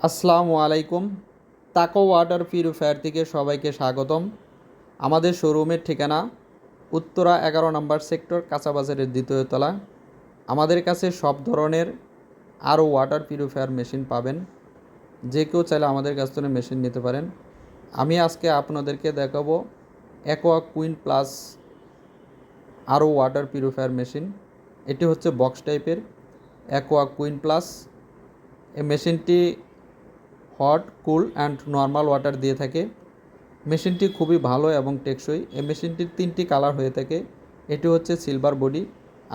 আসসালামু আলাইকুম। তাকো ওয়াটার পিউরিফায়ার থেকে সবাইকে স্বাগতম। আমাদের শোরুমের ঠিকানা উত্তরা 11 নম্বর সেক্টর, কাঁচাবাজারের দ্বিতীয় তলা। আমাদের কাছে সব ধরনের আরও ওয়াটার পিউরিফায়ার মেশিন পাবেন। যে কেউ চাইলে আমাদের কাছ থেকে মেশিন নিতে পারেন। আমি আজকে আপনাদেরকে দেখাবো অ্যাকোয়া কুইন প্লাস আরও ওয়াটার পিউরিফায়ার মেশিন। এটি হচ্ছে বক্স টাইপের অ্যাকোয়া কুইন প্লাস। এই মেশিনটি hot, cool and normal water দিয়ে থাকে। মেশিনটি খুবই ভালো এবং টেকসই। এই মেশিনটির 3টি কালার হয়ে থাকে। এটি হচ্ছে সিলভার বডি,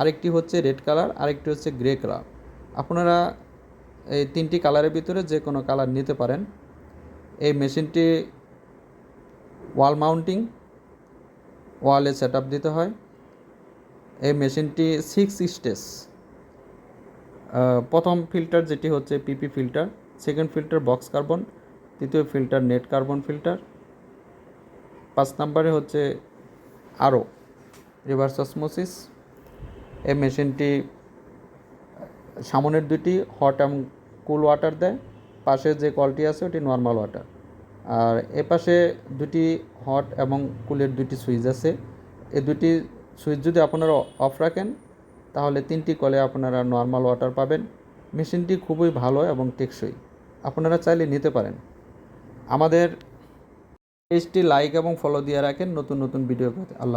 আরেকটি হচ্ছে রেড কালার, আরেকটি হচ্ছে গ্রে কালার। আপনারা এই 3টি কালারের ভিতরে যে কোনো কালার নিতে পারেন। এই মেশিনটি ওয়াল মাউন্টিং, ওয়ালে সেট আপ দিতে হয়। এই মেশিনটি 6 স্টেজ। প্রথম ফিল্টার যেটি হচ্ছে PP filter, second filter box carbon, তৃতীয় ফিল্টার নেট কার্বন ফিল্টার, 5 নম্বরে হচ্ছে আরও রিভার্স অসমোসিস। এই মেশিনটি সামনের দুটি হট এবং কুল ওয়াটার দেয়, পাশে যে কলটি আছে ওটি নর্মাল ওয়াটার। আর এ পাশে দুটি হট এবং কুলের দুটি সুইচ আছে। এই দুটি সুইচ যদি আপনারা অফ রাখেন তাহলে 3টি কলে আপনারা নর্মাল ওয়াটার পাবেন। মেশিনটি খুবই ভালো এবং টেকসই, আপনারা চাইলে নিতে পারেন। আমাদের পেজটি লাইক এবং ফলো দিয়ে রাখেন নতুন নতুন ভিডিও পেতে। আল্লাহ হাফেজ।